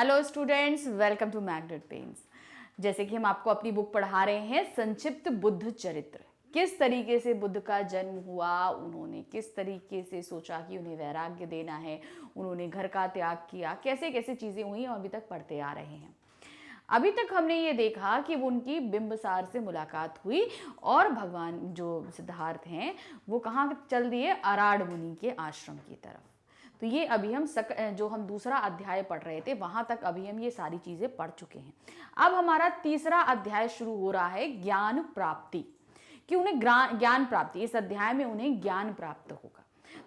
Hello students, welcome to magnet pens. जैसे कि हम आपको अपनी बुक पढ़ा रहे हैं संक्षिप्त बुद्ध चरित्र। किस तरीके से बुद्ध का जन्म हुआ, उन्होंने किस तरीके से सोचा कि उन्हें वैराग्य देना है, उन्होंने घर का त्याग किया, कैसे कैसे चीज़ें हुई और अभी तक पढ़ते आ रहे हैं। अभी तक हमने ये देखा कि उनकी बिंबसार से मुलाकात हुई और भगवान जो सिद्धार्थ हैं वो कहाँ चल दिए, अराड़ मुनि के आश्रम की तरफ। तो ये अभी हम जो हम दूसरा अध्याय पढ़ रहे थे वहां तक अभी हम ये सारी चीजें पढ़ चुके हैं। अब हमारा तीसरा अध्याय शुरू हो रहा है ज्ञान प्राप्ति, कि उन्हें ज्ञान प्राप्ति, इस अध्याय में उन्हें ज्ञान प्राप्त होगा।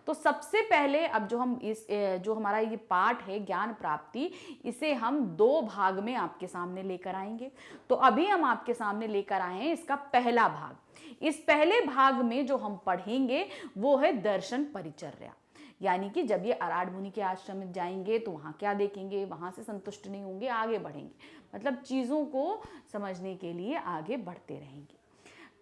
तो सबसे पहले अब जो हमारा ये पाठ है ज्ञान प्राप्ति, इसे हम दो भाग में आपके सामने लेकर आएंगे। तो अभी हम आपके सामने लेकर आए हैं इसका पहला भाग। इस पहले भाग में जो हम पढ़ेंगे वो है दर्शन परिचर्या, यानी कि जब ये अराड़ मुनि के आश्रम में जाएंगे तो वहाँ क्या देखेंगे, वहाँ से संतुष्ट नहीं होंगे, आगे बढ़ेंगे, मतलब चीज़ों को समझने के लिए आगे बढ़ते रहेंगे।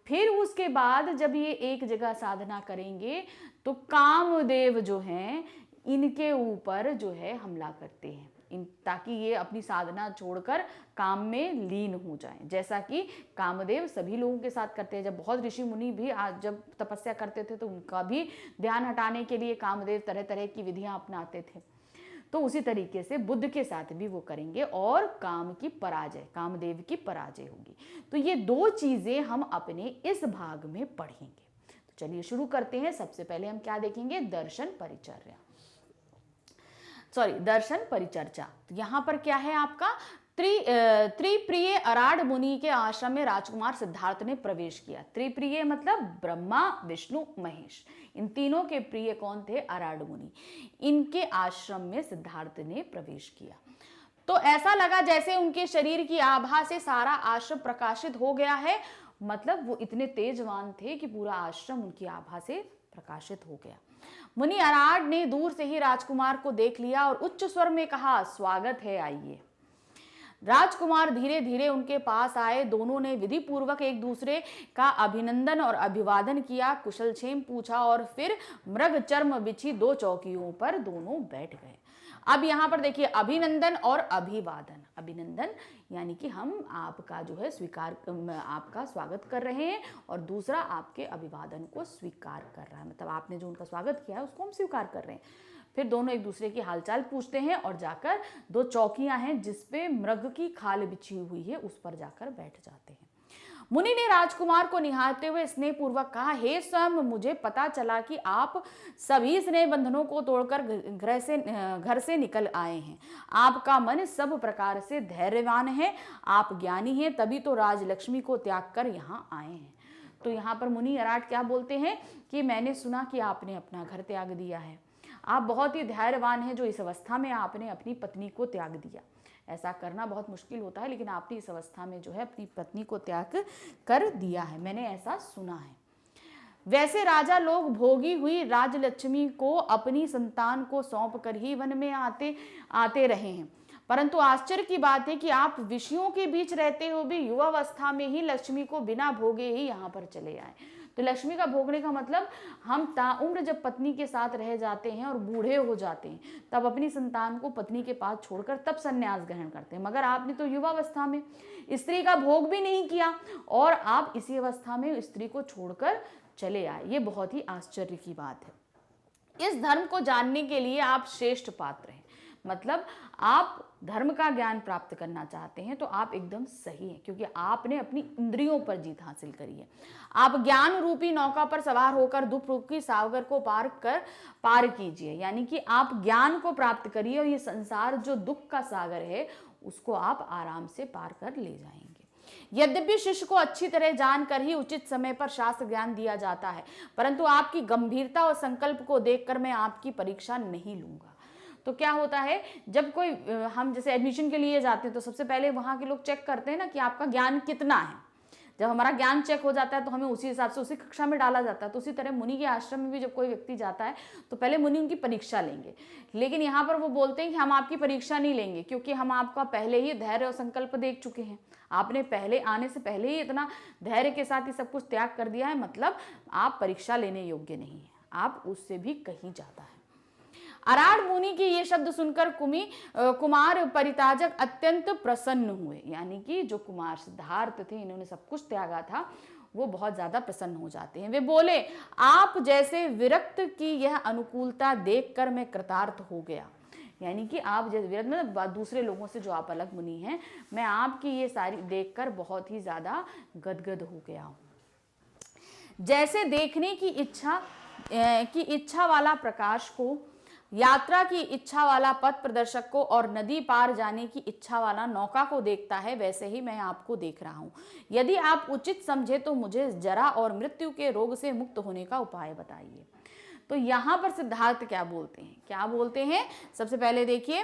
फिर उसके बाद जब ये एक जगह साधना करेंगे तो कामदेव जो हैं इनके ऊपर जो है हमला करते हैं, ताकि ये अपनी साधना छोड़कर काम में लीन हो जाएं। जैसा कि कामदेव सभी लोगों के साथ करते हैं। जब बहुत ऋषि मुनि भी जब तपस्या करते थे तो उनका भी ध्यान हटाने के लिए कामदेव तरह तरह की विधियां अपनाते थे। तो उसी तरीके से बुद्ध के साथ भी वो करेंगे और कामदेव की पराजय होगी। तो ये दो चीजें हम अपने इस भाग में पढ़ेंगे। तो चलिए शुरू करते हैं। सबसे पहले हम क्या देखेंगे, दर्शन परिचर्चा। तो यहां पर क्या है आपका, त्रिप्रिय अराड़ मुनि के आश्रम में राजकुमार सिद्धार्थ ने प्रवेश किया। त्रिप्रिय मतलब ब्रह्मा विष्णु महेश, इन तीनों के प्रिय कौन थे, अराड़ मुनि। इनके आश्रम में सिद्धार्थ ने प्रवेश किया तो ऐसा लगा जैसे उनके शरीर की आभा से सारा आश्रम प्रकाशित हो गया है। मतलब वो इतने तेजवान थे कि पूरा आश्रम उनकी आभा से प्रकाशित हो गया। मुनि अराड़ ने दूर से ही राजकुमार को देख लिया और उच्च स्वर में कहा, स्वागत है, आइए। राजकुमार धीरे धीरे उनके पास आए। दोनों ने विधि पूर्वक एक दूसरे का अभिनंदन और अभिवादन किया, कुशलक्षेम पूछा और फिर मृग चर्म बिछी दो चौकियों पर दोनों बैठ गए। अब यहाँ पर देखिए, अभिनंदन और अभिवादन। अभिनंदन यानी कि हम आपका जो है आपका स्वागत कर रहे हैं, और दूसरा आपके अभिवादन को स्वीकार कर रहा है, मतलब आपने जो उनका स्वागत किया है उसको हम स्वीकार कर रहे हैं। फिर दोनों एक दूसरे की हालचाल पूछते हैं और जाकर दो चौकियां हैं जिसपे मृग की खाल बिछी हुई है उस पर जाकर बैठ जाते हैं। मुनि ने राजकुमार को निहारते हुए स्नेहपूर्वक कहा, हे स्वयं, मुझे पता चला कि आप सभी स्नेह बंधनों को तोड़कर घर से निकल आए हैं। आपका मन सब प्रकार से धैर्यवान है, आप ज्ञानी हैं, तभी तो राजलक्ष्मी को त्याग कर यहाँ आए हैं। तो यहाँ पर मुनि अराड़ क्या बोलते हैं कि मैंने सुना कि आपने अपना घर त्याग दिया है, आप बहुत ही धैर्यवान हैं जो इस अवस्था में आपने अपनी पत्नी को त्याग दिया। ऐसा करना बहुत मुश्किल होता है, लेकिन आपने इस अवस्था में जो है अपनी पत्नी को त्याग कर दिया है, मैंने ऐसा सुना है। वैसे राजा लोग भोगी हुई राजलक्ष्मी को अपनी संतान को सौंप कर ही वन में आते रहे हैं, परंतु आश्चर्य की बात है कि आप विषयों के बीच रहते हुए भी युवावस्था में ही लक्ष्मी को बिना भोगे ही यहाँ पर चले आए। तो लक्ष्मी का भोगने का मतलब, हम ताउम्र जब पत्नी के साथ रह जाते हैं और बूढ़े हो जाते हैं तब अपनी संतान को पत्नी के पास छोड़कर तब संन्यास ग्रहण करते हैं, मगर आपने तो युवावस्था में स्त्री का भोग भी नहीं किया और आप इसी अवस्था में स्त्री को छोड़कर चले आए। ये बहुत ही आश्चर्य की बात है। इस धर्म को जानने के लिए आप श्रेष्ठ पात्र हैं, मतलब आप धर्म का ज्ञान प्राप्त करना चाहते हैं तो आप एकदम सही हैं, क्योंकि आपने अपनी इंद्रियों पर जीत हासिल करी है। आप ज्ञान रूपी नौका पर सवार होकर दुख रूपी सागर को पार कीजिए, यानी कि आप ज्ञान को प्राप्त करिए और ये संसार जो दुख का सागर है उसको आप आराम से पार कर ले जाएंगे। यद्यपि शिष्य को अच्छी तरह जानकर ही उचित समय पर शास्त्र ज्ञान दिया जाता है, परंतु आपकी गंभीरता और संकल्प को देखकर मैं आपकी परीक्षा नहीं लूंगा। तो क्या होता है, जब कोई हम जैसे एडमिशन के लिए जाते हैं तो सबसे पहले वहाँ के लोग चेक करते हैं ना कि आपका ज्ञान कितना है। जब हमारा ज्ञान चेक हो जाता है तो हमें उसी हिसाब से उसी कक्षा में डाला जाता है। तो उसी तरह मुनि के आश्रम में भी जब कोई व्यक्ति जाता है तो पहले मुनि उनकी परीक्षा लेंगे, लेकिन यहाँ पर वो बोलते हैं कि हम आपकी परीक्षा नहीं लेंगे, क्योंकि हम आपका पहले ही धैर्य और संकल्प देख चुके हैं। आपने पहले आने से पहले ही इतना धैर्य के साथ ही सब कुछ त्याग कर दिया है, मतलब आप परीक्षा लेने योग्य नहीं है, आप उससे भी कहीं ज़्यादा है। अराड़ मुनि के ये शब्द सुनकर कुमार परिताजक अत्यंत प्रसन्न हुए, यानी कि जो कुमार सिद्धार्थ थे, इन्होंने सब कुछ त्यागा था, वो बहुत ज्यादा प्रसन्न हो जाते हैं। वे बोले, आप जैसे विरक्त की यह अनुकूलता देखकर मैं कृतार्थ हो गया, यानी कि आप जैसे विरक्त मतलब दूसरे लोगों से जो आप अलग मुनि हैं, मैं आपकी ये सारी देखकर बहुत ही ज्यादा गदगद हो गया हूं। जैसे देखने की इच्छा वाला प्रकाश को, यात्रा की इच्छा वाला पथ प्रदर्शक को और नदी पार जाने की इच्छा वाला नौका को देखता है, वैसे ही मैं आपको देख रहा हूं। यदि आप उचित समझे तो मुझे जरा और मृत्यु के रोग से मुक्त होने का उपाय बताइए। तो यहां पर सिद्धार्थ क्या बोलते हैं, सबसे पहले देखिए,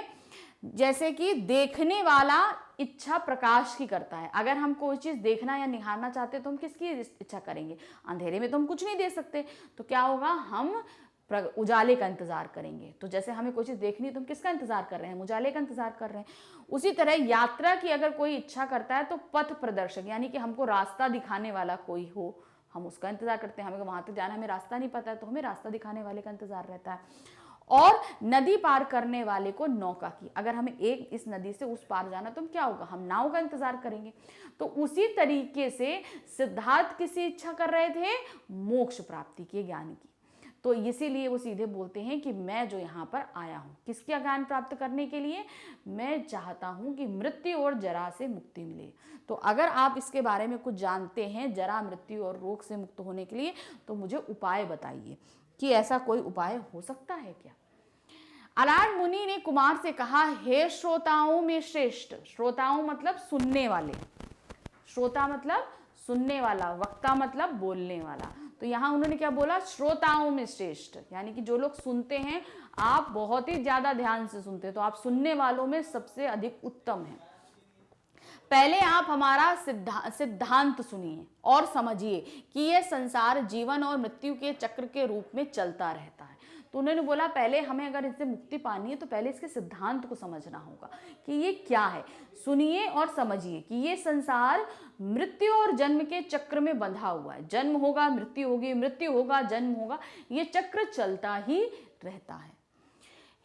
जैसे कि देखने वाला इच्छा प्रकाश की करता है। अगर हम कोई चीज देखना या निहारना चाहते हैं तो हम किसकी इच्छा करेंगे? अंधेरे में तो हम कुछ नहीं देख सकते, तो क्या होगा, हम उजाले का इंतजार करेंगे। तो जैसे हमें कोई चीज देखनी है तो हम किसका इंतजार कर रहे हैं? उजाले का इंतजार कर रहे हैं। उसी तरह यात्रा की अगर कोई इच्छा करता है तो पथ प्रदर्शक, यानी कि हमको रास्ता दिखाने वाला कोई हो, हम उसका इंतजार करते हैं। हमें वहां तक जाना, हमें रास्ता नहीं पता है तो हमें रास्ता दिखाने वाले का इंतजार रहता है। और नदी पार करने वाले को नौका की, अगर हमें इस नदी से उस पार जाना तो हम क्या होगा, हम नाव का इंतजार करेंगे। तो उसी तरीके से सिद्धार्थ किसी इच्छा कर रहे थे, मोक्ष प्राप्ति के ज्ञान की। तो इसीलिए वो सीधे बोलते हैं कि मैं जो यहाँ पर आया हूँ किसका ज्ञान प्राप्त करने के लिए, मैं चाहता हूँ कि मृत्यु और जरा से मुक्ति मिले। तो अगर आप इसके बारे में कुछ जानते हैं, जरा, मृत्यु और रोग से मुक्त होने के लिए, तो मुझे उपाय बताइए कि ऐसा कोई उपाय हो सकता है क्या। अराड़ मुनि ने कुमार से कहा, हे श्रोताओं में श्रेष्ठ, श्रोताओं मतलब सुनने वाले, श्रोता मतलब सुनने वाला, वक्ता मतलब बोलने वाला। तो यहां उन्होंने क्या बोला, श्रोताओं में श्रेष्ठ, यानी कि जो लोग सुनते हैं, आप बहुत ही ज्यादा ध्यान से सुनते हैं, तो आप सुनने वालों में सबसे अधिक उत्तम हैं। पहले आप हमारा सिद्धांत सुनिए और समझिए कि यह संसार जीवन और मृत्यु के चक्र के रूप में चलता रहता है। तो उन्होंने बोला, पहले हमें अगर इससे मुक्ति पानी है तो पहले इसके सिद्धांत को समझना होगा कि ये क्या है। सुनिए और समझिए कि ये संसार मृत्यु और जन्म के चक्र में बंधा हुआ है। जन्म होगा, मृत्यु होगी, मृत्यु होगा, जन्म होगा, ये चक्र चलता ही रहता है।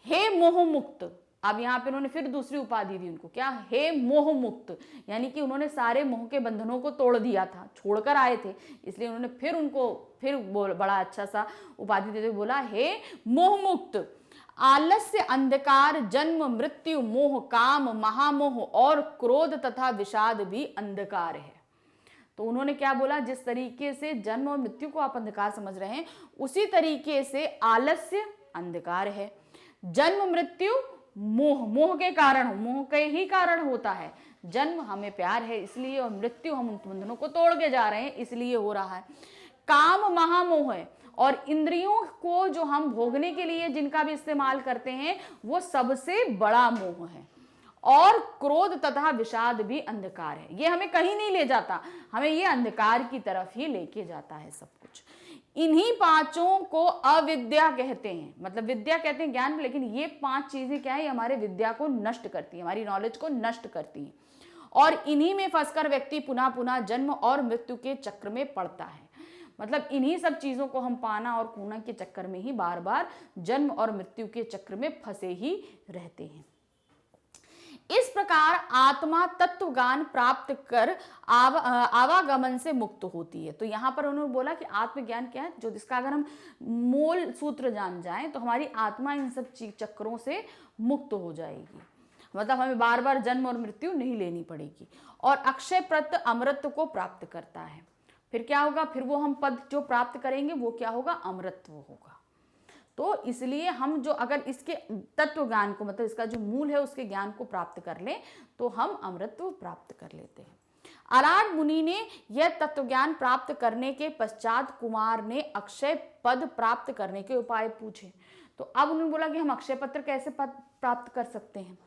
हे मोह मुक्त, अब यहाँ पे उन्होंने फिर दूसरी उपाधि दी उनको, क्या, हे मोह मुक्त, यानी कि उन्होंने सारे मोह के बंधनों को तोड़ दिया था, छोड़कर आए थे, इसलिए उन्होंने फिर बड़ा अच्छा सा उपाधि देते हुए बोला, हे मोह मुक्त, आलस्य, अंधकार, जन्म, मृत्यु, मोह, काम, महामोह और क्रोध तथा विषाद भी अंधकार है। तो उन्होंने क्या बोला, जिस तरीके से जन्म और मृत्यु को आप अंधकार समझ रहे हैं, उसी तरीके से आलस्य अंधकार है, जन्म मृत्यु मोह, मोह के कारण, मोह के ही कारण होता है। जन्म हमें प्यार है इसलिए, और मृत्यु हम उन बंधनों को तोड़ के जा रहे हैं इसलिए हो रहा है। काम महामोह है, और इंद्रियों को जो हम भोगने के लिए जिनका भी इस्तेमाल करते हैं, वो सबसे बड़ा मोह है। और क्रोध तथा विषाद भी अंधकार है, ये हमें कहीं नहीं ले जाता, हमें ये अंधकार की तरफ ही लेके जाता है सब कुछ। इन्हीं पांचों को अविद्या कहते हैं, मतलब विद्या कहते हैं ज्ञान, लेकिन ये पांच चीजें क्या है, हमारे विद्या को नष्ट करती है, हमारी नॉलेज को नष्ट करती है। और इन्हीं में फंसकर व्यक्ति पुनः पुनः जन्म और मृत्यु के चक्र में पड़ता है। मतलब इन्हीं सब चीजों को हम पाना और खोना के चक्कर में ही बार बार जन्म और मृत्यु के चक्र में फंसे ही रहते हैं। इस प्रकार आत्मा तत्व ज्ञान प्राप्त कर आवागमन से मुक्त होती है। तो यहाँ पर उन्होंने बोला कि आत्मज्ञान क्या है, जो जिसका अगर हम मूल सूत्र जान जाएं तो हमारी आत्मा इन सब चक्रों से मुक्त हो जाएगी, मतलब हमें बार बार जन्म और मृत्यु नहीं लेनी पड़ेगी। और अक्षय प्रत अमृत को प्राप्त करता है। फिर क्या होगा, फिर वो हम पद जो प्राप्त करेंगे वो क्या होगा, अमृतत्व होगा। तो इसलिए हम जो अगर इसके तत्व ज्ञान को, मतलब इसका जो मूल है उसके ज्ञान को प्राप्त कर लें तो हम अमृतत्व प्राप्त कर लेते हैं। अराड़ मुनि ने यह तत्व ज्ञान प्राप्त करने के पश्चात कुमार ने अक्षय पद प्राप्त करने के उपाय पूछे। तो अब उन्होंने बोला कि हम अक्षय पत्र कैसे पद प्राप्त कर सकते हैं।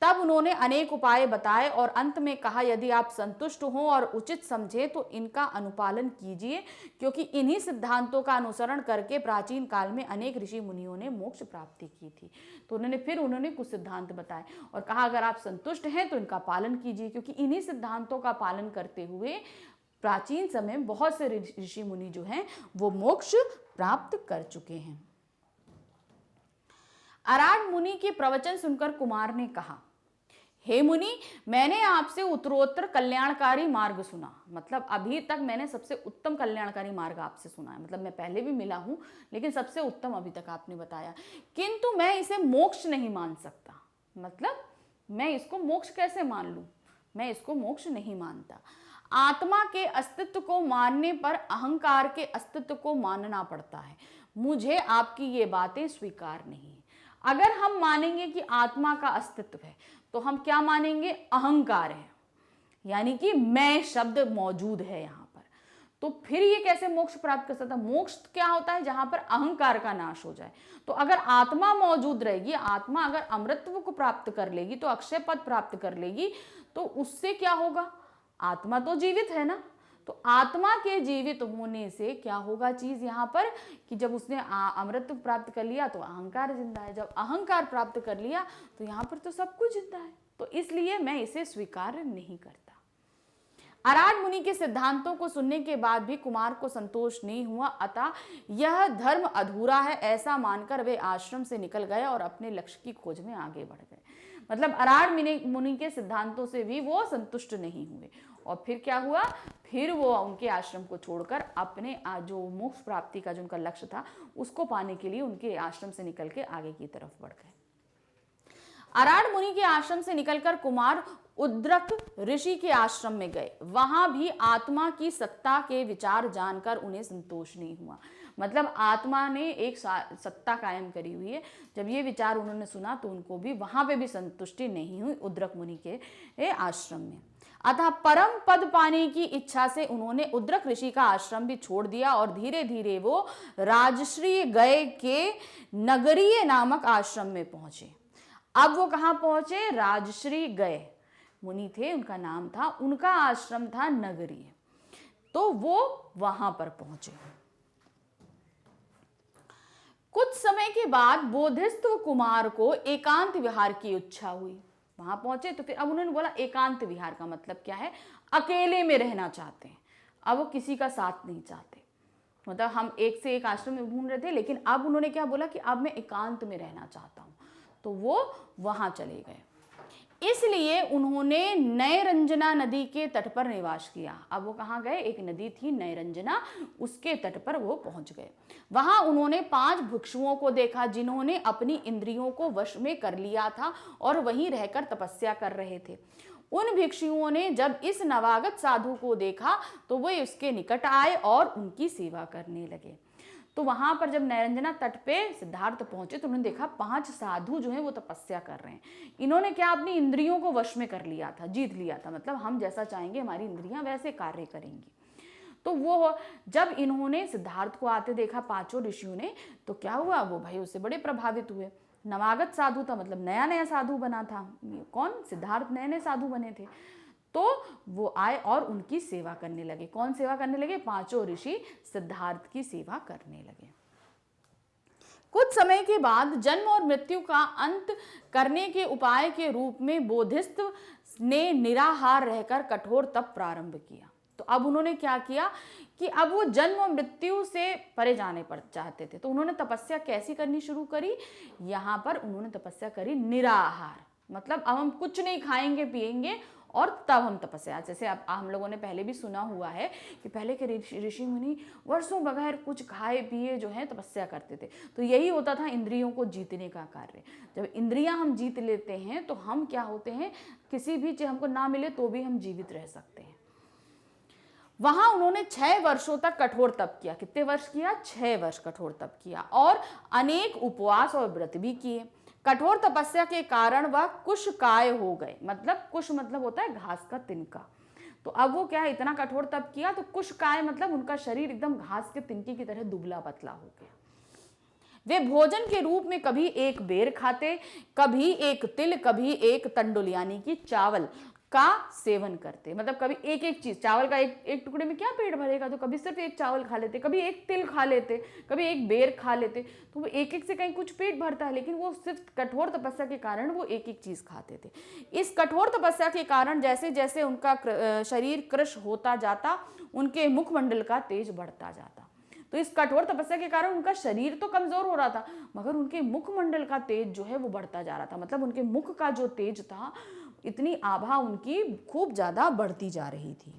तब उन्होंने अनेक उपाय बताए और अंत में कहा, यदि आप संतुष्ट हों और उचित समझे तो इनका अनुपालन कीजिए, क्योंकि इन्हीं सिद्धांतों का अनुसरण करके प्राचीन काल में अनेक ऋषि मुनियों ने मोक्ष प्राप्ति की थी। तो उन्होंने कुछ सिद्धांत बताए और कहा, अगर आप संतुष्ट हैं तो इनका पालन कीजिए, क्योंकि इन्हीं सिद्धांतों का पालन करते हुए प्राचीन समय में बहुत से ऋषि मुनि जो हैं वो मोक्ष प्राप्त कर चुके हैं। अराड मुनि के प्रवचन सुनकर कुमार ने कहा, हे मुनि, मैंने आपसे उत्तरोत्तर कल्याणकारी मार्ग सुना। मतलब अभी तक मैंने सबसे उत्तम कल्याणकारी मार्ग आपसे सुना है। मतलब मैं पहले भी मिला हूं, लेकिन सबसे उत्तम अभी तक आपने बताया, किंतु मैं इसे मोक्ष नहीं मान सकता। मतलब मैं इसको मोक्ष कैसे मान लूं? मैं इसको मोक्ष नहीं मानता। आत्मा के अस्तित्व को मानने पर अहंकार के अस्तित्व को मानना पड़ता है। मुझे आपकी ये बातें स्वीकार नहीं है। अगर हम मानेंगे कि आत्मा का अस्तित्व है, तो हम क्या मानेंगे? अहंकार है, यानी कि मैं शब्द मौजूद है यहाँ पर। तो फिर ये कैसे मोक्ष प्राप्त कर सकता? मोक्ष क्या होता है? जहां पर अहंकार का नाश हो जाए। तो अगर आत्मा मौजूद रहेगी, आत्मा अगर अमृतत्व को प्राप्त कर लेगी, तो अक्षय पद प्राप्त कर लेगी, तो उससे क्या होगा? आत्मा तो जीवित है ना। तो आत्मा के जीवित होने से क्या होगा चीज यहाँ पर, कि जब उसने अमृतत्व प्राप्त कर लिया तो अहंकार जिंदा है। जब अहंकार प्राप्त कर लिया तो यहाँ पर तो सब कुछ जिंदा है। तो इसलिए मैं इसे स्वीकार नहीं करता। अराड मुनि के सिद्धांतों को सुनने के बाद भी कुमार को संतोष नहीं हुआ, अतः यह धर्म अधूरा है ऐसा मानकर वे आश्रम से निकल गए और अपने लक्ष्य की खोज में आगे बढ़ गए। मतलब अराड मुनि के सिद्धांतों से भी वो संतुष्ट नहीं हुए, और फिर क्या हुआ? फिर वो उनके आश्रम को छोड़कर अपने जो मोक्ष प्राप्ति का जो उनका लक्ष्य था उसको पाने के लिए उनके आश्रम से निकल के आगे की तरफ बढ़ गए। अराड मुनि के आश्रम से निकलकर कुमार उद्रक ऋषि के आश्रम में गए। वहां भी आत्मा की सत्ता के विचार जानकर उन्हें संतोष नहीं हुआ। मतलब आत्मा ने एक सत्ता कायम करी हुई है। जब ये विचार उन्होंने सुना तो उनको भी वहां पे भी संतुष्टि नहीं हुई उद्रक मुनि के आश्रम में। अतः परम पद पाने की इच्छा से उन्होंने उद्रक ऋषि का आश्रम भी छोड़ दिया और धीरे धीरे वो राजश्री गए के नगरीय नामक आश्रम में पहुंचे। अब वो कहाँ पहुंचे? राजश्री गए मुनि थे, उनका नाम था, उनका आश्रम था नगरीय। तो वो वहां पर पहुंचे। कुछ समय के बाद बोधिस्त्व कुमार को एकांत विहार की इच्छा हुई। वहां पहुंचे तो फिर अब उन्होंने बोला एकांत विहार का मतलब क्या है? अकेले में रहना चाहते हैं। अब वो किसी का साथ नहीं चाहते। मतलब हम एक से एक आश्रम में घूम रहे थे, लेकिन अब उन्होंने क्या बोला कि अब मैं एकांत में रहना चाहता हूं। तो वो वहां चले गए। इसलिए उन्होंने नयरंजना नदी के तट पर निवास किया। अब वो कहाँ गए? एक नदी थी नयरंजना, उसके तट पर वो पहुंच गए। वहां उन्होंने 5 भिक्षुओं को देखा जिन्होंने अपनी इंद्रियों को वश में कर लिया था और वहीं रहकर तपस्या कर रहे थे। उन भिक्षुओं ने जब इस नवागत साधु को देखा तो वे उसके निकट आए और उनकी सेवा करने लगे। तो वहां पर जब नयरंजना तट पे सिद्धार्थ पहुंचे तो उन्होंने देखा 5 साधु जो हैं वो तपस्या कर रहे हैं। इन्होंने क्या? अपनी इंद्रियों को वश में कर लिया था, जीत लिया था। मतलब हम जैसा चाहेंगे हमारी इंद्रियां वैसे कार्य करेंगी। तो वो जब इन्होंने सिद्धार्थ को आते देखा 5 ऋषियों ने, तो क्या हुआ? वो भाई उससे बड़े प्रभावित हुए। नवागत साधु था, मतलब नया नया साधु बना था। कौन? सिद्धार्थ नए नए साधु बने थे। तो वो आए और उनकी सेवा करने लगे। कौन सेवा करने लगे? 5 ऋषि सिद्धार्थ की सेवा करने लगे। कुछ समय के बाद जन्म और मृत्यु का अंत करने के उपाय के रूप में बोधिस्त्व ने निराहार रहकर कठोर तप प्रारंभ किया। तो अब उन्होंने क्या किया कि अब वो जन्म और मृत्यु से परे जाने पर चाहते थे। तो उन्होंने तपस्या कैसी करनी शुरू करी? यहाँ पर उन्होंने तपस्या करी निराहार। मतलब अब हम कुछ नहीं खाएंगे पिएंगे और तब हम तपस्या। जैसे अब हम लोगों ने पहले भी सुना हुआ है कि पहले के ऋषि मुनि वर्षों बगैर कुछ खाए पिए जो है तपस्या करते थे। तो यही होता था इंद्रियों को जीतने का कार्य। जब इंद्रियां हम जीत लेते हैं तो हम क्या होते हैं? किसी भी चीज हमको ना मिले तो भी हम जीवित रह सकते हैं। वहां उन्होंने 6 वर्षों तक कठोर तप किया। कितने वर्ष किया? 6 वर्ष कठोर तप किया और अनेक उपवास और व्रत भी किए। कठोर तपस्या के कारण वह कुशकाय हो गए। मतलब कुश मतलब होता है घास का तिनका। तो अब वो क्या है? इतना कठोर तप किया तो कुशकाय मतलब उनका शरीर एकदम घास के तिनके की तरह दुबला पतला हो गया। वे भोजन के रूप में कभी एक बेर खाते, कभी एक तिल, कभी एक तंडुल यानी कि चावल का सेवन करते। मतलब कभी एक एक चीज, चावल का एक टुकड़े में क्या पेट भरेगा? तो कभी सिर्फ एक चावल खा लेते, कभी एक तिल खा लेते, कभी एक बेर खा लेते। तो वो एक एक से कहीं कुछ पेट भरता है, लेकिन वो सिर्फ कठोर तपस्या के कारण वो एक एक चीज खाते थे। इस कठोर तपस्या के कारण जैसे जैसे उनका शरीर कृश होता जाता, उनके मुखमंडल का तेज बढ़ता जाता। तो इस कठोर तपस्या के कारण उनका शरीर तो कमजोर हो रहा था, मगर उनके मुखमंडल का तेज जो है वो बढ़ता जा रहा था। मतलब उनके मुख का जो तेज था, इतनी आभा उनकी खूब ज्यादा बढ़ती जा रही थी।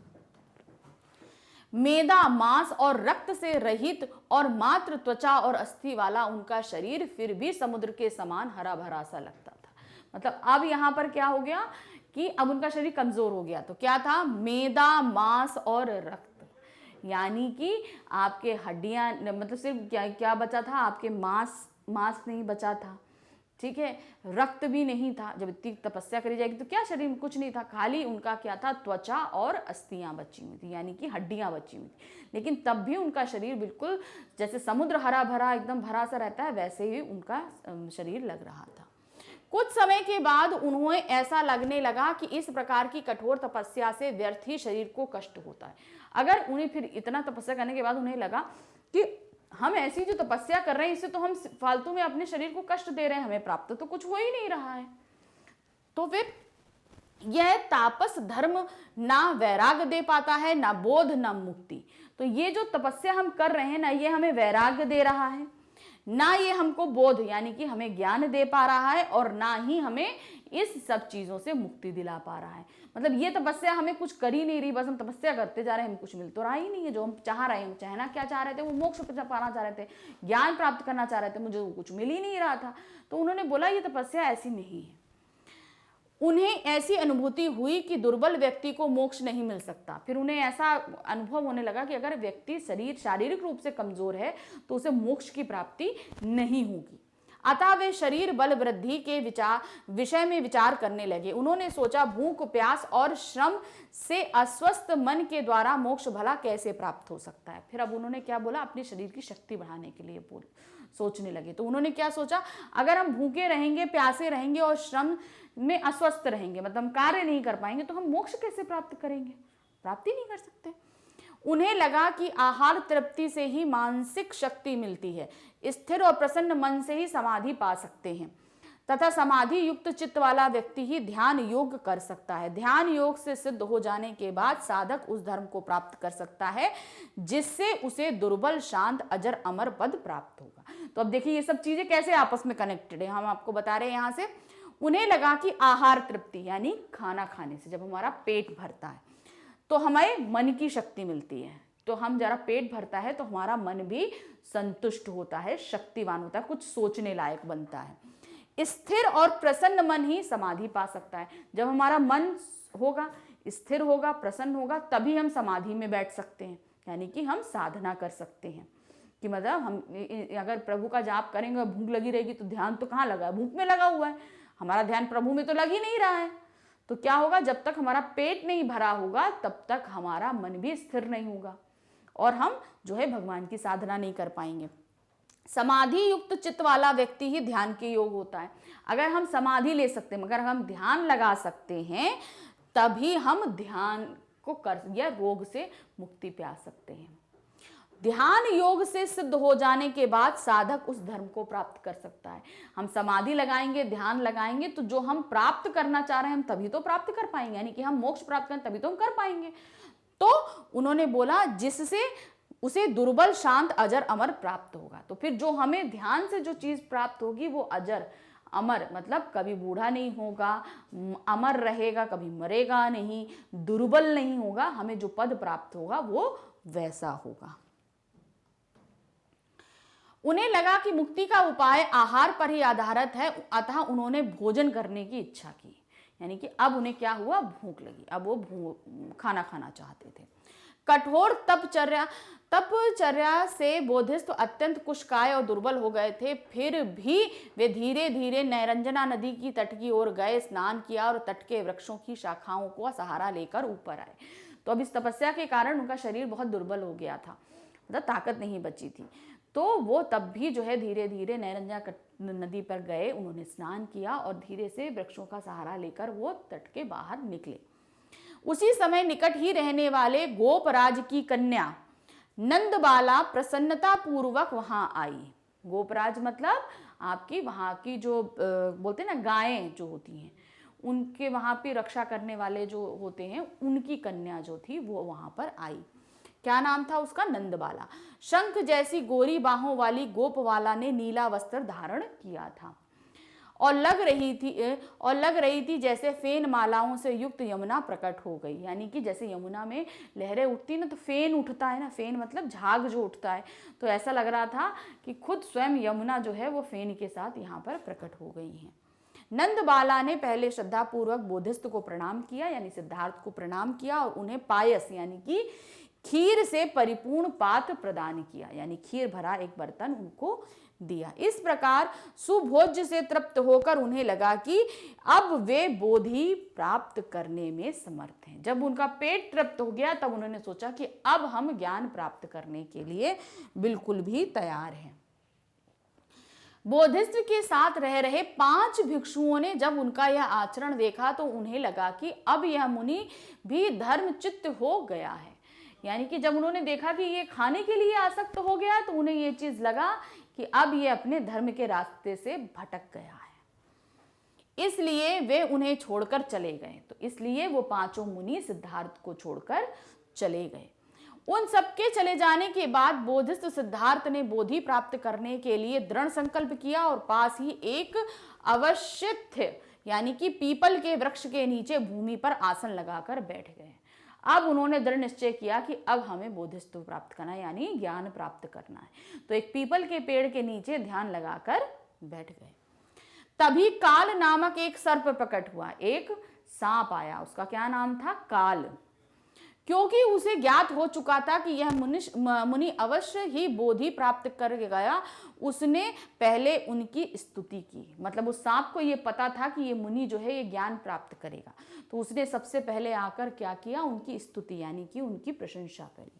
मेदा, मांस और रक्त से रहित और मात्र त्वचा और अस्थि वाला उनका शरीर फिर भी समुद्र के समान हरा भरा सा लगता था। मतलब अब यहां पर क्या हो गया कि अब उनका शरीर कमजोर हो गया। तो क्या था? मेदा, मांस और रक्त, यानी कि आपके हड्डियां, मतलब सिर्फ क्या क्या बचा था? आपके मांस नहीं बचा था, ठीक है, रक्त भी नहीं था। जब इतनी तपस्या करी जाएगी तो क्या शरीर में कुछ नहीं था, खाली उनका क्या था? त्वचा और अस्थियां बची हुई थी, यानी कि हड्डियां बची हुई थी। लेकिन तब भी उनका शरीर बिल्कुल जैसे समुद्र हरा भरा एकदम भरा सा रहता है, वैसे ही उनका शरीर लग रहा था। कुछ समय के बाद उन्हें ऐसा लगने लगा कि इस प्रकार की कठोर तपस्या से व्यर्थ ही शरीर को कष्ट होता है। अगर उन्हें फिर इतना तपस्या करने के बाद उन्हें लगा कि हम ऐसी जो तपस्या कर रहे हैं इससे तो हम फालतू में अपने शरीर को कष्ट दे रहे हैं, हमें प्राप्त तो कुछ हो ही नहीं रहा है। तो फिर यह तापस धर्म ना वैराग्य दे पाता है, ना बोध, ना मुक्ति। तो ये जो तपस्या हम कर रहे हैं ना, ये हमें वैराग्य दे रहा है, ना ये हमको बोध यानी कि हमें ज्ञान दे पा रहा है, और ना ही हमें इस सब चीजों से मुक्ति दिला पा रहा है। मतलब ये तपस्या हमें कुछ कर ही नहीं रही, बस हम तपस्या करते जा रहे हैं, हमें कुछ मिल तो रहा ही नहीं है। जो हम चाह रहे हैं, चाहना क्या चाह रहे थे? वो मोक्ष पाना चाह रहे थे, ज्ञान प्राप्त करना चाह रहे थे, मुझे कुछ मिल ही नहीं रहा था। तो उन्होंने बोला ये तपस्या ऐसी नहीं है। उन्हें ऐसी अनुभूति हुई कि दुर्बल व्यक्ति को मोक्ष नहीं मिल सकता। फिर उन्हें ऐसा अनुभव होने लगा कि अगर व्यक्ति शारीरिक रूप से कमजोर है तो उसे मोक्ष की प्राप्ति नहीं होगी। अतः वे शरीर बल वृद्धि के विषय में विचार करने लगे। उन्होंने सोचा, भूख, प्यास और श्रम से अस्वस्थ मन के द्वारा मोक्ष भला कैसे प्राप्त हो सकता है। फिर अब उन्होंने क्या बोला? अपने शरीर की शक्ति बढ़ाने के लिए सोचने लगे। तो उन्होंने क्या सोचा? अगर हम भूखे रहेंगे, प्यासे रहेंगे और श्रम में अस्वस्थ रहेंगे, मतलब हम कार्य नहीं कर पाएंगे, तो हम मोक्ष कैसे प्राप्त करेंगे? प्राप्ति नहीं कर सकते। उन्हें लगा कि आहार तृप्ति से ही मानसिक शक्ति मिलती है, स्थिर और प्रसन्न मन से ही समाधि पा सकते हैं, तथा समाधि युक्त चित्त वाला व्यक्ति ही ध्यान योग कर सकता है। ध्यान योग से सिद्ध हो जाने के बाद साधक उस धर्म को प्राप्त कर सकता है जिससे उसे दुर्बल, शांत, अजर, अमर पद प्राप्त होगा। तो अब देखिए ये सब चीजें कैसे आपस में कनेक्टेड है, हम आपको बता रहे हैं यहाँ से। उन्हें लगा कि आहार तृप्ति यानी खाना खाने से जब हमारा पेट भरता है तो हमें मन की शक्ति मिलती है। तो हम जरा पेट भरता है तो हमारा मन भी संतुष्ट होता है, शक्तिवान होता है, कुछ सोचने लायक बनता है। स्थिर और प्रसन्न मन ही समाधि पा सकता है। जब हमारा मन होगा, स्थिर होगा, प्रसन्न होगा, तभी हम समाधि में बैठ सकते हैं, यानी कि हम साधना कर सकते हैं। कि मतलब हम अगर प्रभु का जाप करेंगे और भूख लगी रहेगी तो ध्यान तो कहाँ लगा है? भूख में लगा हुआ है, हमारा ध्यान प्रभु में तो लग ही नहीं रहा है। तो क्या होगा? जब तक हमारा पेट नहीं भरा होगा तब तक हमारा मन भी स्थिर नहीं होगा और हम जो है भगवान की साधना नहीं कर पाएंगे। समाधि युक्त चित्त वाला व्यक्ति ही ध्यान के योग होता है। अगर हम समाधि ले सकते हैं, मगर हम ध्यान लगा सकते हैं, तभी हम ध्यान को कर या रोग से मुक्ति पा सकते हैं। ध्यान योग से सिद्ध हो जाने के बाद साधक उस धर्म को प्राप्त कर सकता है। हम समाधि लगाएंगे, ध्यान लगाएंगे, तो जो हम प्राप्त करना चाह रहे हैं हम तभी तो प्राप्त कर पाएंगे, यानी कि हम मोक्ष प्राप्त करें तभी तो हम कर पाएंगे। तो उन्होंने बोला जिससे उसे दुर्बल, शांत, अजर, अमर प्राप्त होगा। तो फिर जो हमें ध्यान से जो चीज प्राप्त होगी वो अजर, अमर, मतलब कभी बूढ़ा नहीं होगा, अमर रहेगा, कभी मरेगा नहीं, दुर्बल नहीं होगा, हमें जो पद प्राप्त होगा वो वैसा होगा। उन्हें लगा कि मुक्ति का उपाय आहार पर ही आधारित है, अतः उन्होंने भोजन करने की इच्छा की। यानी कि अब उन्हें क्या हुआ? भूख लगी, अब वो खाना खाना चाहते थे। कठोर तपचर्या से बोधिस्त्व अत्यंत कुशकाय और दुर्बल हो गए थे। फिर भी वे धीरे धीरे नैरंजना नदी की तट की ओर गए, स्नान किया और तट के वृक्षों की शाखाओं को सहारा लेकर ऊपर आए। तो अब इस तपस्या के कारण उनका शरीर बहुत दुर्बल हो गया था, मतलब ताकत नहीं बची थी। तो वो तब भी जो है धीरे धीरे नैरंजना नदी पर गए, उन्होंने स्नान किया और धीरे से वृक्षों का सहारा लेकर वो तट के बाहर निकले। उसी समय निकट ही रहने वाले गोपराज की कन्या नंदबाला प्रसन्नता पूर्वक वहां आई। गोपराज मतलब आपकी वहां की जो बोलते हैं ना गायें जो होती हैं, उनके वहां पे रक्षा करने वाले जो होते हैं, उनकी कन्या जो थी वो वहां पर आई। क्या नाम था उसका? नंदबाला। शंख जैसी गोरी बाहों वाली गोपवाला ने नीला वस्त्र धारण किया था और लग रही थी जैसे फेन मालाओं से युक्त यमुना प्रकट हो गई। यानी कि जैसे यमुना में लहरें उठती ना तो फेन उठता है ना, फेन मतलब झाग जो उठता है, तो ऐसा लग रहा था कि खुद स्वयं यमुना जो है वो फेन के साथ यहाँ पर प्रकट हो गई हैं। नंदबाला ने पहले श्रद्धापूर्वक बोधिस्थ को प्रणाम किया, यानी सिद्धार्थ को प्रणाम किया, और उन्हें पायस यानी कि खीर से परिपूर्ण पात्र प्रदान किया, यानी खीर भरा एक बर्तन उनको दिया। इस प्रकार सुभोज्य से तृप्त होकर उन्हें लगा कि अब वे बोधि प्राप्त करने में समर्थ हैं। जब उनका पेट तृप्त हो गया तब उन्होंने सोचा कि अब हम ज्ञान प्राप्त करने के लिए बिल्कुल भी तैयार हैं। बोधिस्त्व के साथ रह रहे 5 भिक्षुओं ने जब उनका यह आचरण देखा तो उन्हें लगा कि अब यह मुनि भी धर्मचित्त हो गया है। यानी कि जब उन्होंने देखा कि ये खाने के लिए आसक्त हो गया तो उन्हें ये चीज लगा कि अब ये अपने धर्म के रास्ते से भटक गया है, इसलिए वे उन्हें छोड़कर चले गए। तो इसलिए वो 5 मुनि सिद्धार्थ को छोड़कर चले गए। उन सबके चले जाने के बाद बोधिस्थ सिद्धार्थ ने बोधि प्राप्त करने के लिए दृढ़ संकल्प किया और पास ही एक अवश्यत्थ यानी कि पीपल के वृक्ष के नीचे भूमि पर आसन लगाकर बैठ गए। अब उन्होंने दृढ़ निश्चय किया कि अब हमें बोधिस्त्व प्राप्त करना है, यानी ज्ञान प्राप्त करना है। तो एक पीपल के पेड़ के नीचे ध्यान लगाकर बैठ गए। तभी काल नामक एक सर्प प्रकट हुआ, एक सांप आया, उसका क्या नाम था? काल। क्योंकि उसे ज्ञात हो चुका था कि यह मुनि अवश्य ही बोधि प्राप्त कर गया, उसने पहले उनकी स्तुति की। मतलब उस सांप को यह पता था कि ये मुनि जो है ये ज्ञान प्राप्त करेगा, तो उसने सबसे पहले आकर क्या किया? उनकी स्तुति यानी कि उनकी प्रशंसा करी।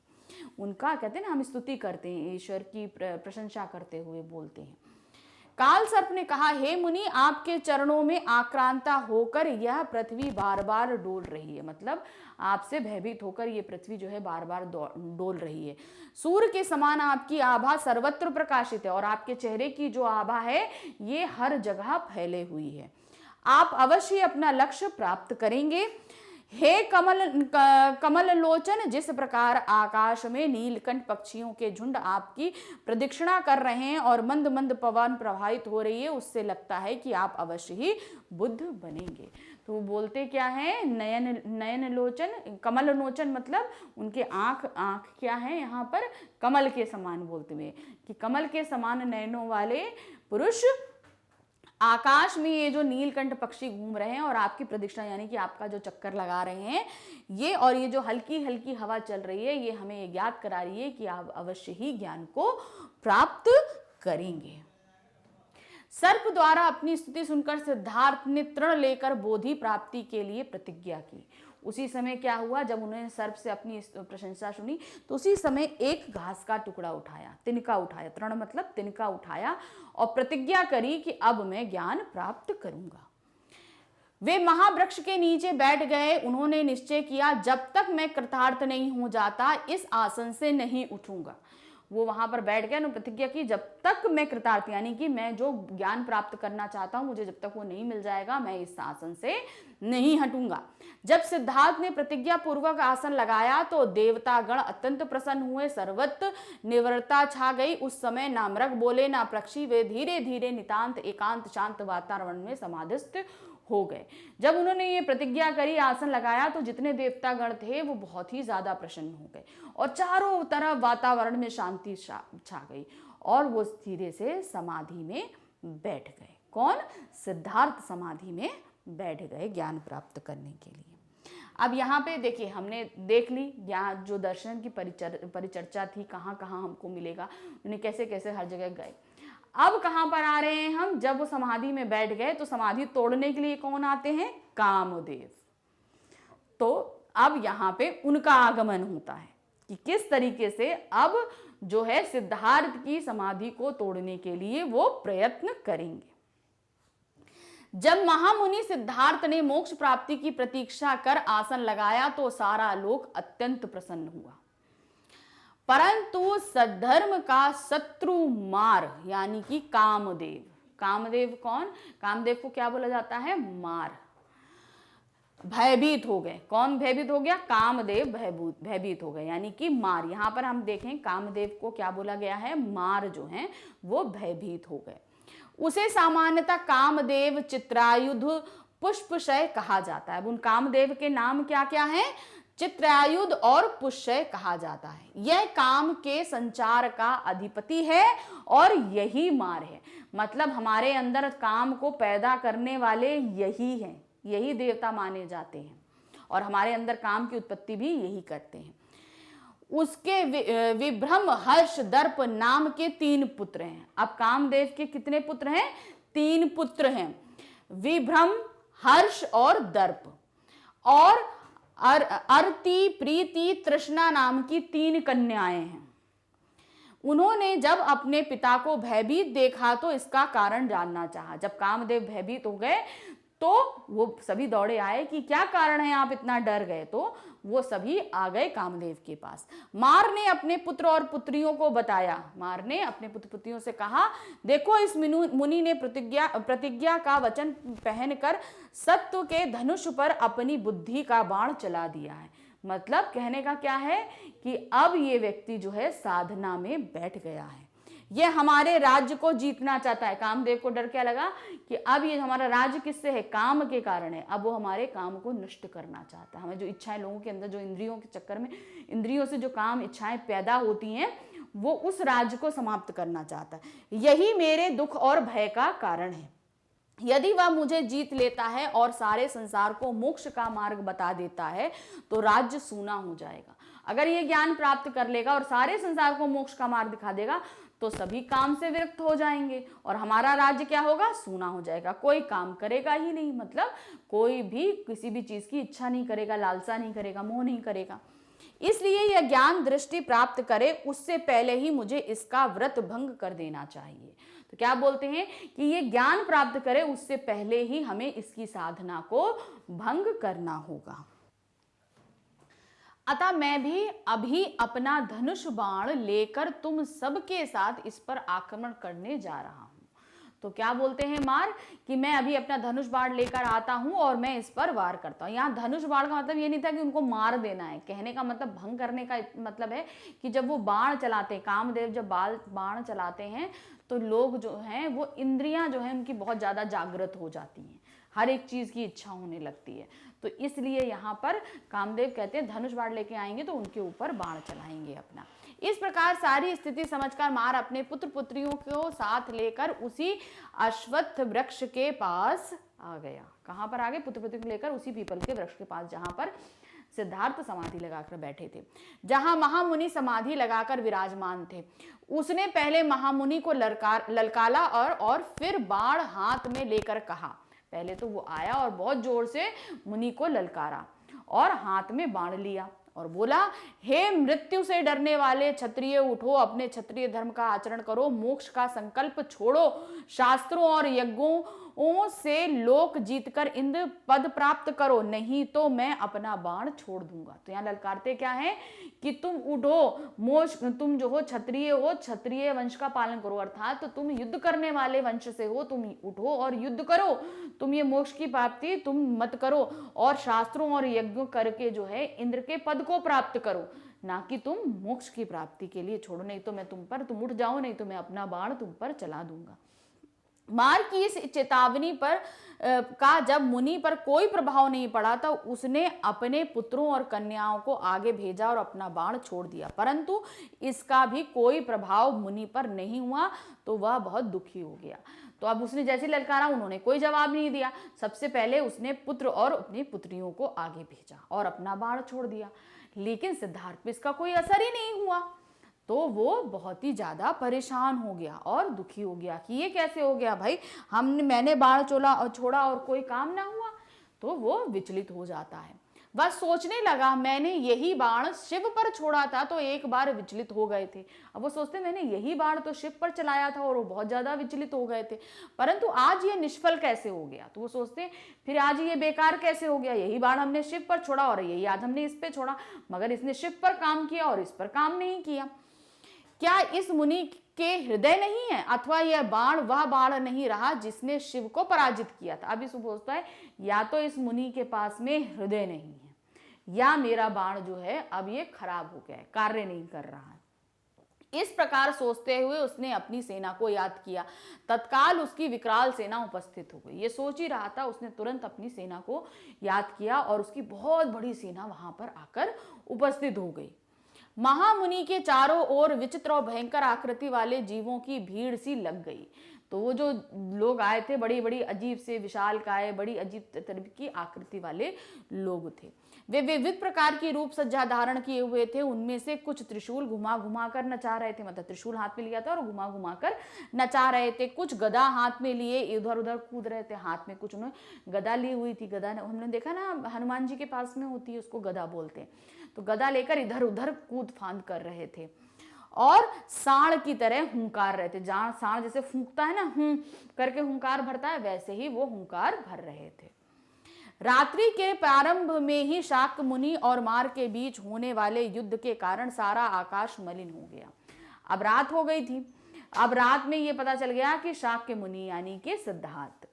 उनका कहते हैं ना, हम स्तुति करते हैं, ईश्वर की प्रशंसा करते हुए बोलते हैं। काल सर्प ने कहा, हे मुनि, आपके चरणों में आक्रांता होकर यह पृथ्वी बार बार डोल रही है। मतलब आपसे भयभीत होकर ये पृथ्वी जो है बार बार डोल रही है। सूर्य के समान आपकी आभा सर्वत्र प्रकाशित है और आपके चेहरे की जो आभा है ये हर जगह फैले हुई है। आप अवश्य अपना लक्ष्य प्राप्त करेंगे। हे कमल लोचन, जिस प्रकार आकाश में नीलकंठ पक्षियों के झुंड आपकी प्रदक्षिणा कर रहे हैं और मंद मंद पवन प्रवाहित हो रही है, उससे लगता है कि आप अवश्य ही बुद्ध बनेंगे। तो वो बोलते क्या है? नयन लोचन, कमल लोचन मतलब उनके आंख क्या है यहाँ पर? कमल के समान बोलते हुए कि कमल के समान नयनों वाले पुरुष आकाश में ये जो नीलकंठ पक्षी घूम रहे हैं और आपकी प्रदक्षिणा यानी कि आपका जो चक्कर लगा रहे हैं ये, और ये जो हल्की हल्की हवा चल रही है, ये हमें ये ज्ञात करा रही है कि आप अवश्य ही ज्ञान को प्राप्त करेंगे। सर्प द्वारा अपनी स्तुति सुनकर सिद्धार्थ ने तृण लेकर बोधि प्राप्ति के लिए प्रतिज्ञा की। उसी समय क्या हुआ? जब उन्होंने सर्प से अपनी प्रशंसा सुनी तो उसी समय एक घास का टुकड़ा उठाया, तिनका उठाया, तृण मतलब तिनका उठाया, और प्रतिज्ञा करी कि अब मैं ज्ञान प्राप्त करूंगा। वे महावृक्ष के नीचे बैठ गए। उन्होंने निश्चय किया, जब तक मैं कृतार्थ नहीं हो जाता इस आसन से नहीं उठूंगा। वो वहां पर बैठ गए, प्रतिज्ञा की, जब तक मैं कृतार्थ यानी कि मैं जो ज्ञान प्राप्त करना चाहता हूं मुझे जब तक वो नहीं मिल जाएगा मैं इस आसन से नहीं हटूंगा। जब सिद्धार्थ ने प्रतिज्ञा पूर्वक आसन लगाया तो देवतागण अत्यंत प्रसन्न हुए, सर्वत्र निवृत्ता छा गई। उस समय ना मृग बोले ना पक्षी, वे धीरे धीरे नितांत एकांत शांत वातावरण में समाधिस्थ हो गए। जब उन्होंने ये प्रतिज्ञा करी, आसन लगाया, तो जितने देवतागण थे वो बहुत ही ज्यादा प्रसन्न हो गए और चारों तरफ वातावरण में शांति छा गई और वो धीरे से समाधि में बैठ गए। कौन? सिद्धार्थ समाधि में बैठ गए ज्ञान प्राप्त करने के लिए। अब यहाँ पे देखिए, हमने देख ली यहाँ जो दर्शन की परिचर्चा थी, कहाँ कहाँ हमको मिलेगा, उन्हें कैसे कैसे हर जगह गए। अब कहां पर आ रहे हैं हम? जब वो समाधि में बैठ गए तो समाधि तोड़ने के लिए कौन आते हैं? कामदेव। तो अब यहां पे उनका आगमन होता है कि किस तरीके से अब जो है सिद्धार्थ की समाधि को तोड़ने के लिए वो प्रयत्न करेंगे। जब महामुनि सिद्धार्थ ने मोक्ष प्राप्ति की प्रतीक्षा कर आसन लगाया तो सारा लोक अत्यंत प्रसन्न हुआ, परंतु सद्धर्म का शत्रु मार यानी कि कामदेव। कामदेव कौन? कामदेव को क्या बोला जाता है? मार। भयभीत हो गए। कौन भयभीत हो गया? कामदेव भयभीत हो गए, यानी कि मार। यहां पर हम देखें कामदेव को क्या बोला गया है? मार जो है वो भयभीत हो गए। उसे सामान्यतः कामदेव, चित्रायुध, पुष्पशय कहा जाता है। अब उन कामदेव के नाम क्या क्या हैं? चित्रायुध और पुष्पशय कहा जाता है। यह काम के संचार का अधिपति है और यही मार है। मतलब हमारे अंदर काम को पैदा करने वाले यही हैं, यही देवता माने जाते हैं और हमारे अंदर काम की उत्पत्ति भी यही करते हैं। उसके विभ्रम, हर्ष, दर्प नाम के 3 पुत्र हैं। अब कामदेव के कितने पुत्र हैं? 3 पुत्र हैं, विभ्रम, हर्ष और दर्प। और अर्ति, प्रीति, तृष्णा नाम की 3 कन्याएं हैं। उन्होंने जब अपने पिता को भयभीत देखा तो इसका कारण जानना चाहा। जब कामदेव भयभीत हो गए तो वो सभी दौड़े आए कि क्या कारण है, आप इतना डर गए? तो वो सभी आ गए कामदेव के पास। मार ने अपने पुत्र और पुत्रियों को बताया। मार ने अपने पुत्र पुत्रियों से कहा, देखो इस मुनि ने प्रतिज्ञा का वचन पहनकर सत्व के धनुष पर अपनी बुद्धि का बाण चला दिया है। मतलब कहने का क्या है कि अब ये व्यक्ति जो है साधना में बैठ गया है, ये हमारे राज्य को जीतना चाहता है। कामदेव को डर क्या लगा कि अब ये हमारा राज्य किससे है? काम के कारण है। अब वो हमारे काम को नष्ट करना चाहता है। हमें जो इच्छाएं, लोगों के अंदर जो इंद्रियों के चक्कर में, इंद्रियों से जो काम इच्छाएं पैदा होती हैं, वो उस राज्य को समाप्त करना चाहता है। यही मेरे दुख और भय का कारण है। यदि वह मुझे जीत लेता है और सारे संसार को मोक्ष का मार्ग बता देता है तो राज्य सूना हो जाएगा। अगर ये ज्ञान प्राप्त कर लेगा और सारे संसार को मोक्ष का मार्ग दिखा देगा तो सभी काम से विरक्त हो जाएंगे और हमारा राज्य क्या होगा? सूना हो जाएगा। कोई काम करेगा ही नहीं, मतलब कोई भी किसी भी चीज की इच्छा नहीं करेगा, लालसा नहीं करेगा, मोह नहीं करेगा। इसलिए यह ज्ञान दृष्टि प्राप्त करे उससे पहले ही मुझे इसका व्रत भंग कर देना चाहिए। तो क्या बोलते हैं कि ये ज्ञान प्राप्त करे उससे पहले ही हमें इसकी साधना को भंग करना होगा। अतः मैं भी अभी अपना धनुष बाण लेकर तुम सबके साथ इस पर आक्रमण करने जा रहा हूं। तो क्या बोलते हैं मार कि मैं अभी अपना धनुष बाण लेकर आता हूं और मैं इस पर वार करता हूं। यहाँ धनुष बाण का मतलब ये नहीं था कि उनको मार देना है, कहने का मतलब भंग करने का मतलब है कि जब वो बाण चलाते हैं, कामदेव जब बाण चलाते हैं तो लोग जो हैं वो इंद्रियां जो हैं उनकी बहुत ज्यादा जागृत हो जाती हैं, हर एक चीज की इच्छा होने लगती है। तो इसलिए यहाँ पर कामदेव कहते हैं धनुष बाण लेके आएंगे तो उनके ऊपर बाण चलाएंगे अपना। इस प्रकार सारी स्थिति समझकर मार अपने पुत्र पुत्रियों को साथ लेकर उसी अश्वत्थ वृक्ष के पास आ गया। कहाँ पर आ गए? पुत्र पुत्री को लेकर उसी पीपल के वृक्ष के पास जहां पर सिद्धार्थ समाधि लगाकर बैठे थे, जहां महामुनि समाधि लगाकर विराजमान थे। उसने पहले महामुनि को ललकारा और फिर बाण हाथ में लेकर कहा। पहले तो वो आया और बहुत जोर से मुनि को ललकारा और हाथ में बाण लिया और बोला, हे मृत्यु से डरने वाले क्षत्रिय, उठो, अपने क्षत्रिय धर्म का आचरण करो, मोक्ष का संकल्प छोड़ो, शास्त्रों और यज्ञों से लोक जीतकर इंद्र पद प्राप्त करो, नहीं तो मैं अपना बाण छोड़ दूंगा। तो यहाँ ललकारते क्या है कि तुम उठो, मोक्ष, तुम जो हो क्षत्रिय वंश का पालन करो, अर्थात तो तुम युद्ध करने वाले वंश से हो, तुम उठो और युद्ध करो, तुम ये मोक्ष की प्राप्ति तुम मत करो और शास्त्रों और यज्ञों करके जो है इंद्र के पद को प्राप्त करो, ना कि तुम मोक्ष की प्राप्ति के लिए छोड़ो, नहीं तो मैं तुम उठ जाओ, नहीं तो मैं अपना बाण तुम पर चला दूंगा। मार की इस चेतावनी पर का जब मुनि पर कोई प्रभाव नहीं पड़ा तो उसने अपने पुत्रों और कन्याओं को आगे भेजा और अपना बाण छोड़ दिया, परंतु इसका भी कोई प्रभाव मुनि पर नहीं हुआ तो वह बहुत दुखी हो गया। तो अब उसने जैसे ललकारा, उन्होंने कोई जवाब नहीं दिया। सबसे पहले उसने पुत्र और अपनी पुत्रियों को आगे भेजा और अपना बाण छोड़ दिया, लेकिन सिद्धार्थ पे इसका कोई असर ही नहीं हुआ। तो वो बहुत ही ज्यादा परेशान हो गया और दुखी हो गया कि ये कैसे हो गया भाई, मैंने बाण छोड़ा और कोई काम ना हुआ। तो वो विचलित हो जाता है। वह सोचने लगा, मैंने यही बाण शिव पर छोड़ा था तो एक बार विचलित हो गए थे। अब वो सोचते मैंने यही बाण तो शिव पर चलाया था और वो बहुत ज्यादा विचलित हो गए थे, परंतु आज ये निष्फल कैसे हो गया। तो वो सोचते फिर आज ये बेकार कैसे हो गया, यही बाण हमने शिव पर छोड़ा और यही आज हमने इस पे छोड़ा, मगर इसने शिव पर काम किया और इस पर काम नहीं किया। क्या इस मुनि के हृदय नहीं है, अथवा यह बाण वह बाण नहीं रहा जिसने शिव को पराजित किया था। अब इस सोचता है या तो इस मुनि के पास में हृदय नहीं है, या मेरा बाण जो है अब ये खराब हो गया है, कार्य नहीं कर रहा है। इस प्रकार सोचते हुए उसने अपनी सेना को याद किया। तत्काल उसकी विकराल सेना उपस्थित हो गई। ये सोच ही रहा था, उसने तुरंत अपनी सेना को याद किया और उसकी बहुत बड़ी सेना वहां पर आकर उपस्थित हो गई। महामुनि के चारों ओर विचित्र और भयंकर आकृति वाले जीवों की भीड़ सी लग गई। तो वो जो लोग आए थे, बड़ी बड़ी अजीब से विशालकाय, बड़ी अजीब तरह की आकृति वाले लोग थे। वे विविध प्रकार की रूप सज्जा धारण किए हुए थे। उनमें से कुछ त्रिशूल घुमा घुमा कर नचा रहे थे, मतलब त्रिशूल हाथ में लिया था और घुमा घुमा कर नचा रहे थे। कुछ गदा हाथ में लिए इधर उधर कूद रहे थे, हाथ में कुछ उन्होंने गदा ली हुई थी। गदा हमने देखा ना, हनुमान जी के पास में होती है, उसको गदा बोलते हैं। तो गदा लेकर इधर उधर कूद फांद कर रहे थे और सांड की तरह हुंकार रहे थे। जहां सांड जैसे फूंकता है ना, करके हुंकार भरता है, वैसे ही वो हुंकार भर रहे थे। रात्रि के प्रारंभ में ही शाक्य मुनि और मार के बीच होने वाले युद्ध के कारण सारा आकाश मलिन हो गया। अब रात हो गई थी। अब रात में ये पता चल गया कि शाक्य मुनि यानी कि सिद्धार्थ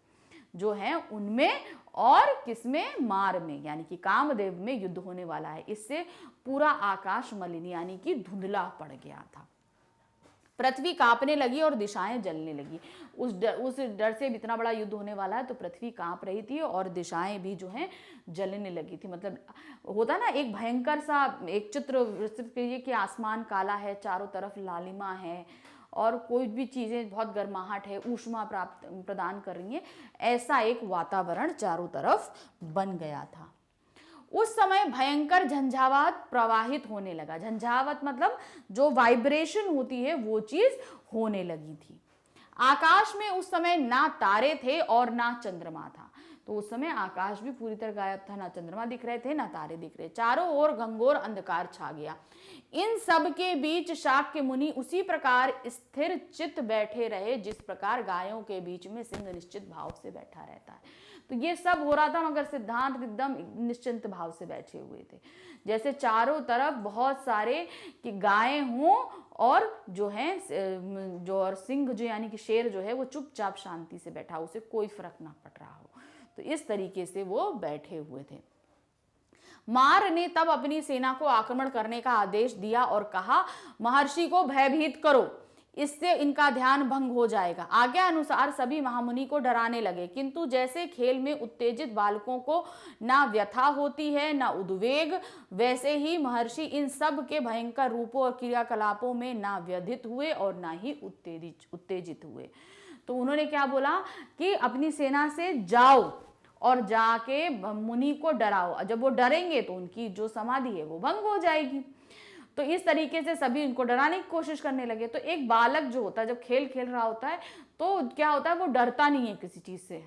जो है उनमें और किसमें, मार में यानी कि कामदेव में युद्ध होने वाला है। इससे पूरा आकाश मलिन यानी कि धुंधला पड़ गया था। पृथ्वी कांपने लगी और दिशाएं जलने लगी। उस डर से इतना बड़ा युद्ध होने वाला है, तो पृथ्वी कांप रही थी और दिशाएं भी जो हैं जलने लगी थी। मतलब होता ना एक भयंकर सा एक चित्र विस्तृत करिए कि आसमान काला है, चारों तरफ लालिमा है और कोई भी चीज़ें बहुत गर्माहट है, ऊष्मा प्राप्त प्रदान कर रही हैं, ऐसा एक वातावरण चारों तरफ बन गया था। उस समय भयंकर झंझावात प्रवाहित होने लगा। झंझावात मतलब जो वाइब्रेशन होती है वो चीज होने लगी थी। आकाश में उस समय ना तारे थे और ना चंद्रमा था। तो उस समय आकाश भी पूरी तरह गायब था, ना चंद्रमा दिख रहे थे ना तारे दिख रहे। चारों ओर घंघोर अंधकार छा गया। इन सब के बीच शाक्य मुनि उसी प्रकार स्थिर चित्त बैठे रहे जिस प्रकार गायों के बीच में सिंह निश्चित भाव से बैठा रहता है। तो ये सब हो रहा था, मगर सिद्धांत एकदम निश्चिंत भाव से बैठे हुए थे, जैसे चारों तरफ बहुत सारे कि गायें हों और जो है जो और सिंह जो यानी कि शेर जो है वो चुपचाप शांति से बैठा, उसे कोई फर्क ना पड़ रहा हो। तो इस तरीके से वो बैठे हुए थे। मार ने तब अपनी सेना को आक्रमण करने का आदेश दिया और कहा, महर्षि को भयभीत करो, इससे इनका ध्यान भंग हो जाएगा। आज्ञा अनुसार सभी महामुनि को डराने लगे, किंतु जैसे खेल में उत्तेजित बालकों को ना व्यथा होती है ना उद्वेग, वैसे ही महर्षि इन सब के भयंकर रूपों और क्रियाकलापों में ना व्यथित हुए और ना ही उत्तेजित हुए। तो उन्होंने क्या बोला कि अपनी सेना से जाओ और जाके मुनि को डराओ। जब वो डरेंगे तो उनकी जो समाधि है वो भंग हो जाएगी। तो इस तरीके से सभी इनको डराने की कोशिश करने लगे। तो एक बालक जो होता है जब खेल खेल रहा होता है तो क्या होता है, वो डरता नहीं है किसी चीज़ से,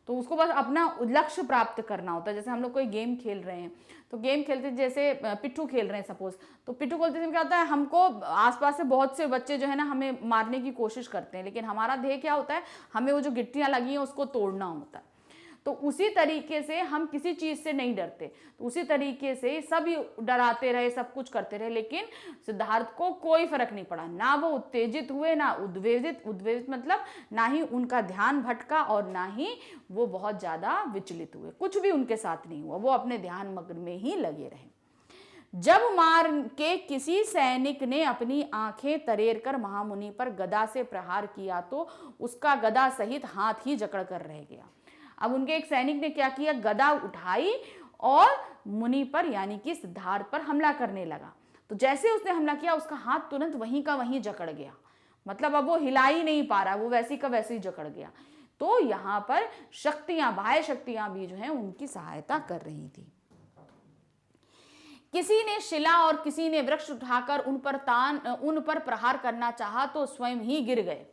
तो उसको बस अपना लक्ष्य प्राप्त करना होता है। जैसे हम लोग कोई गेम खेल रहे हैं, तो गेम खेलते जैसे पिट्ठू खेल रहे हैं सपोज, तो पिट्ठू खेलते समय क्या होता है, हमको आसपास से बहुत से बच्चे जो है ना हमें मारने की कोशिश करते हैं, लेकिन हमारा ध्येय क्या होता है, हमें वो जो गिट्टियाँ लगी हैं उसको तोड़ना होता है। तो उसी तरीके से हम किसी चीज़ से नहीं डरते, तो उसी तरीके से सभी डराते रहे, सब कुछ करते रहे, लेकिन सिद्धार्थ को कोई फर्क नहीं पड़ा। ना वो उत्तेजित हुए ना उद्वेजित मतलब ना ही उनका ध्यान भटका और ना ही वो बहुत ज़्यादा विचलित हुए, कुछ भी उनके साथ नहीं हुआ, वो अपने ध्यान मग्न में ही लगे रहे। जब मार के किसी सैनिक ने अपनी आंखें तरेर कर महामुनि पर गदा से प्रहार किया तो उसका गदा सहित हाथ ही जकड़ कर रह गया। अब उनके एक सैनिक ने क्या किया, गदा उठाई और मुनि पर यानी कि सिद्धार्थ पर हमला करने लगा। तो जैसे उसने हमला किया उसका हाथ तुरंत वहीं का वहीं जकड़ गया, मतलब अब वो हिला ही नहीं पा रहा, वो वैसी का वैसे ही जकड़ गया। तो यहाँ पर शक्तियां, बाह्य शक्तियां भी जो है उनकी सहायता कर रही थी। किसी ने शिला और किसी ने वृक्ष उठाकर उन पर प्रहार करना चाहा तो स्वयं ही गिर गए।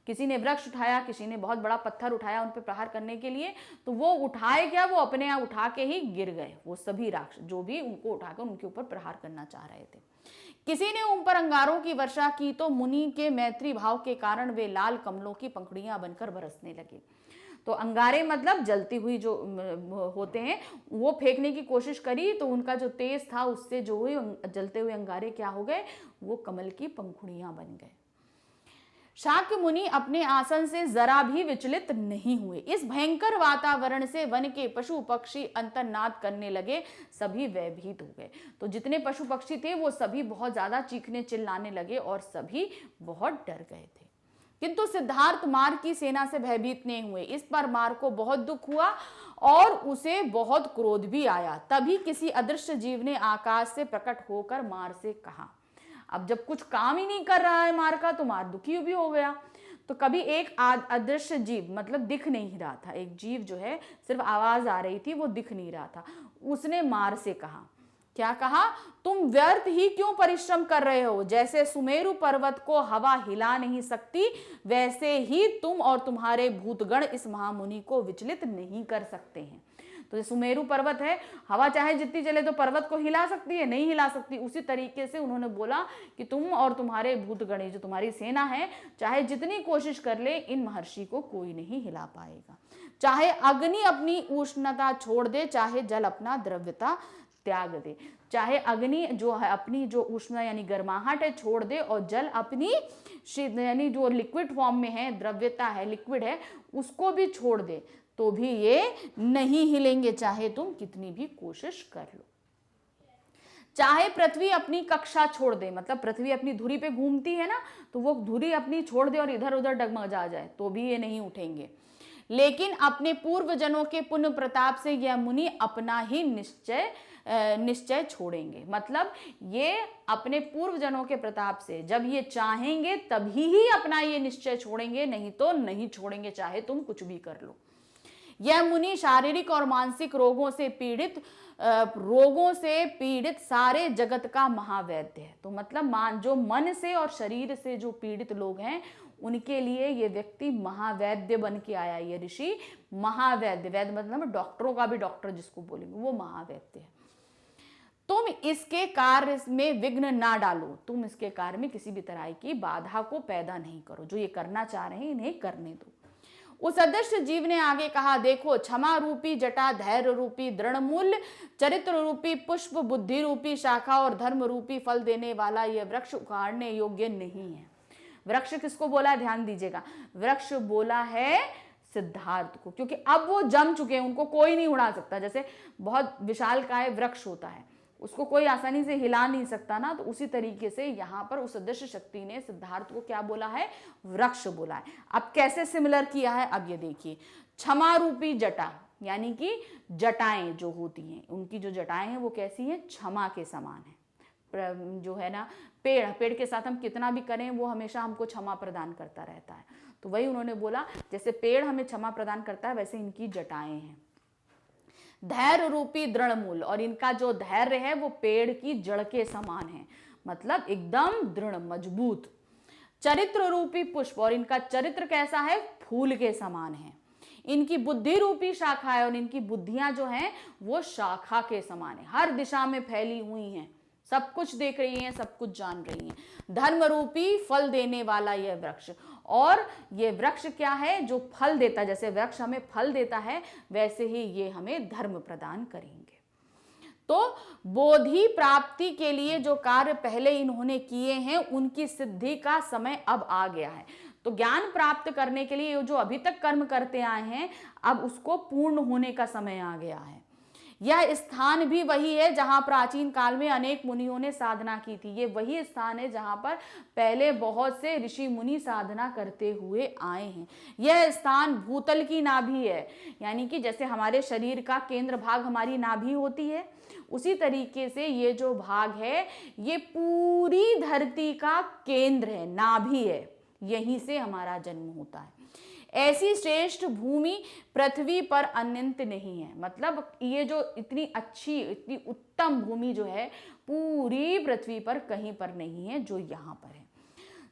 किसी ने वृक्ष उठाया, किसी ने बहुत बड़ा पत्थर उठाया उन पर प्रहार करने के लिए, तो वो उठाए क्या, वो अपने आप उठा के ही गिर गए, वो सभी राक्षस जो भी उनको उठाकर उनके ऊपर प्रहार करना चाह रहे थे। किसी ने उन पर अंगारों की वर्षा की तो मुनि के मैत्री भाव के कारण वे लाल कमलों की पंखुड़ियां बनकर बरसने लगे। तो अंगारे मतलब जलती हुई जो होते हैं, वो फेंकने की कोशिश करी तो उनका जो तेज था उससे जो हुई जलते हुए अंगारे क्या हो गए, वो कमल की पंखुड़ियां बन गए। शाक्य मुनि अपने आसन से जरा भी विचलित नहीं हुए। इस भयंकर वातावरण से वन के पशु पक्षी अंतर्नाद करने लगे, सभी भयभीत हो गए। तो जितने पशु पक्षी थे वो सभी बहुत ज्यादा चीखने चिल्लाने लगे और सभी बहुत डर गए थे। किंतु सिद्धार्थ मार की सेना से भयभीत नहीं हुए। इस पर मार को बहुत दुख हुआ और उसे बहुत क्रोध भी आया। तभी किसी अदृश्य जीव ने आकाश से प्रकट होकर मार से कहा। अब जब कुछ काम ही नहीं कर रहा है मार का, तो मार दुखी भी हो गया। तो कभी एक अदृश्य जीव, मतलब दिख नहीं रहा था, एक जीव जो है सिर्फ आवाज आ रही थी, वो दिख नहीं रहा था, उसने मार से कहा, क्या कहा, तुम व्यर्थ ही क्यों परिश्रम कर रहे हो। जैसे सुमेरु पर्वत को हवा हिला नहीं सकती, वैसे ही तुम और तुम्हारे भूतगण इस महामुनि को विचलित नहीं कर सकते हैं। तो ये सुमेरु पर्वत है, हवा चाहे जितनी चले तो पर्वत को हिला सकती है, नहीं हिला सकती। उसी तरीके से उन्होंने बोला कि तुम और तुम्हारे भूतगण, जो तुम्हारी सेना है, चाहे जितनी कोशिश कर ले, इन महर्षि को कोई नहीं हिला पाएगा। चाहे अग्नि अपनी उष्णता छोड़ दे, चाहे जल अपना द्रव्यता त्याग दे, चाहे अग्नि जो है अपनी जो उष्णता यानी गर्माहट है छोड़ दे, और जल अपनी यानी जो लिक्विड फॉर्म में है, द्रव्यता है, लिक्विड है, उसको भी छोड़ दे, तो भी ये नहीं हिलेंगे, चाहे तुम कितनी भी कोशिश कर लो। चाहे पृथ्वी अपनी कक्षा छोड़ दे, मतलब पृथ्वी अपनी धुरी पे घूमती है ना, तो वो धुरी अपनी छोड़ दे और इधर उधर डगमगा जाए, तो भी ये नहीं उठेंगे। लेकिन अपने पूर्व जनों के पुण्य प्रताप से यह मुनि अपना ही निश्चय छोड़ेंगे। मतलब ये अपने पूर्व जनों के प्रताप से जब ये चाहेंगे तभी ही अपना ये निश्चय छोड़ेंगे, नहीं तो नहीं छोड़ेंगे, चाहे तुम कुछ भी कर लो। यह मुनि शारीरिक और मानसिक रोगों से पीड़ित सारे जगत का महावैद्य है। तो मतलब जो मन से और शरीर से जो पीड़ित लोग हैं, उनके लिए ये व्यक्ति महावैद्य बन के आया। ये ऋषि महावैद्य, वैद्य मतलब डॉक्टरों का भी डॉक्टर जिसको बोलेंगे, वो महावैद्य है। तुम इसके कार्य में विघ्न ना डालो, तुम इसके कार्य में किसी भी तरह की बाधा को पैदा नहीं करो। जो ये करना चाह रहे हैं इन्हें करने दो। उस अदृश्य जीव ने आगे कहा, देखो, क्षमा रूपी जटा, धैर्य रूपी दृढ़मूल, चरित्र रूपी पुष्प, बुद्धि रूपी शाखा और धर्म रूपी फल देने वाला यह वृक्ष उखाड़ने योग्य नहीं है। वृक्ष किसको बोला है, ध्यान दीजिएगा, वृक्ष बोला है सिद्धार्थ को, क्योंकि अब वो जम चुके हैं, उनको कोई नहीं उड़ा सकता। जैसे बहुत विशालकाय वृक्ष होता है, उसको कोई आसानी से हिला नहीं सकता ना, तो उसी तरीके से यहाँ पर उस अदृश्य शक्ति ने सिद्धार्थ को क्या बोला है, वृक्ष बोला है। अब कैसे सिमिलर किया है, अब ये देखिए, क्षमा रूपी जटा, यानी कि जटाएं जो होती हैं, उनकी जो जटाएं हैं वो कैसी हैं, क्षमा के समान है। जो है ना, पेड़ के साथ हम कितना भी करें वो हमेशा हमको क्षमा प्रदान करता रहता है। तो वही उन्होंने बोला, जैसे पेड़ हमें क्षमा प्रदान करता है, वैसे इनकी जटाएं हैं। धैर्य रूपी दृढ़ मूल, और इनका जो धैर्य है वो पेड़ की जड़ के समान है, मतलब एकदम दृढ़ मजबूत। चरित्र रूपी पुष्प, और इनका चरित्र कैसा है, फूल के समान है। इनकी बुद्धि रूपी शाखा है, और इनकी बुद्धियां जो हैं वो शाखा के समान है, हर दिशा में फैली हुई हैं, सब कुछ देख रही हैं, सब कुछ जान रही हैं। धर्म रूपी फल देने वाला यह वृक्ष, और ये वृक्ष क्या है, जो फल देता है। जैसे वृक्ष हमें फल देता है, वैसे ही ये हमें धर्म प्रदान करेंगे। तो बोधि प्राप्ति के लिए जो कार्य पहले इन्होंने किए हैं, उनकी सिद्धि का समय अब आ गया है। तो ज्ञान प्राप्त करने के लिए जो अभी तक कर्म करते आए हैं, अब उसको पूर्ण होने का समय आ गया है। यह स्थान भी वही है जहां प्राचीन काल में अनेक मुनियों ने साधना की थी। ये वही स्थान है जहां पर पहले बहुत से ऋषि मुनि साधना करते हुए आए हैं। यह स्थान भूतल की नाभि है, यानी कि जैसे हमारे शरीर का केंद्र भाग हमारी नाभि होती है, उसी तरीके से ये जो भाग है ये पूरी धरती का केंद्र है, नाभि है, यहीं से हमारा जन्म होता है। ऐसी श्रेष्ठ भूमि पृथ्वी पर अनंत नहीं है। मतलब ये जो इतनी अच्छी, इतनी उत्तम भूमि जो है, पूरी पृथ्वी पर कहीं पर नहीं है जो यहाँ पर है।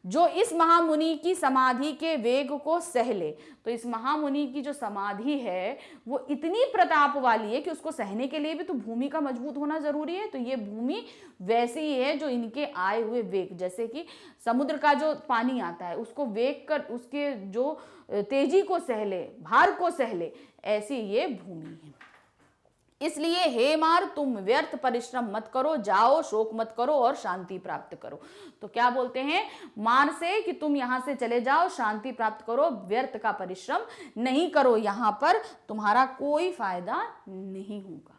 जो इस महामुनि की समाधि के वेग को सह ले। तो इस महामुनि की जो समाधि है वो इतनी प्रताप वाली है कि उसको सहने के लिए भी तो भूमि का मजबूत होना जरूरी है। तो ये भूमि वैसे ही है जो इनके आए हुए वेग, जैसे कि समुद्र का जो पानी आता है उसको वेग कर उसके जो तेजी को सह ले, भार को सह ले, ऐसी ये भूमि है। इसलिए हे मार, तुम व्यर्थ परिश्रम मत करो, जाओ शोक मत करो और शांति प्राप्त करो। तो क्या बोलते हैं मार से कि तुम यहां से चले जाओ, शांति प्राप्त करो, व्यर्थ का परिश्रम नहीं करो, यहां पर तुम्हारा कोई फायदा नहीं होगा।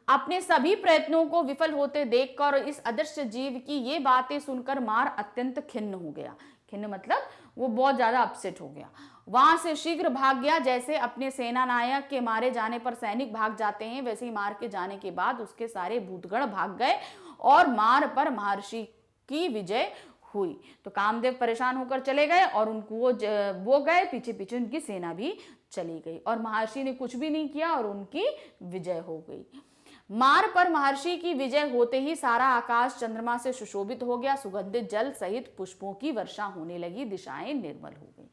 अपने सभी प्रयत्नों को विफल होते देखकर इस अदृश्य जीव की ये बातें सुनकर मार अत्यंत खिन्न हो गया। खिन्न मतलब वो बहुत ज्यादा अपसेट हो गया। वहां से शीघ्र भाग गया। जैसे अपने सेना नायक के मारे जाने पर सैनिक भाग जाते हैं, वैसे ही मार के जाने के बाद उसके सारे भूतगण भाग गए और मार पर महर्षि की विजय हुई। तो कामदेव परेशान होकर चले गए और उनको वो गए, पीछे पीछे उनकी सेना भी चली गई और महर्षि ने कुछ भी नहीं किया और उनकी विजय हो गई। मार पर महर्षि की विजय होते ही सारा आकाश चंद्रमा से सुशोभित हो गया। सुगंधित जल सहित पुष्पों की वर्षा होने लगी, दिशाएं निर्मल हो गई।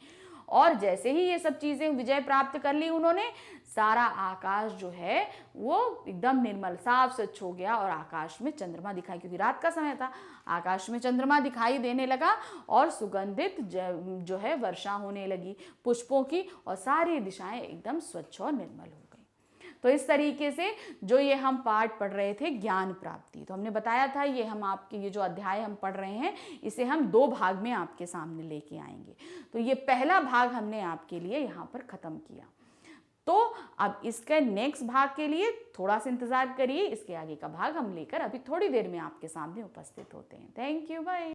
और जैसे ही ये सब चीजें विजय प्राप्त कर ली उन्होंने, सारा आकाश जो है वो एकदम निर्मल साफ स्वच्छ हो गया और आकाश में चंद्रमा दिखाई, क्योंकि रात का समय था, आकाश में चंद्रमा दिखाई देने लगा और सुगंधित जो है वर्षा होने लगी पुष्पों की और सारी दिशाएं एकदम स्वच्छ और निर्मल हो गई। तो इस तरीके से जो ये हम पाठ पढ़ रहे थे ज्ञान प्राप्ति, तो हमने बताया था ये हम आपके ये जो अध्याय हम पढ़ रहे हैं इसे हम 2 भाग में आपके सामने लेके आएंगे। तो ये पहला भाग हमने आपके लिए यहाँ पर खत्म किया। तो अब इसके नेक्स्ट भाग के लिए थोड़ा सा इंतजार करिए, इसके आगे का भाग हम लेकर अभी थोड़ी देर में आपके सामने उपस्थित होते हैं। Thank you, bye.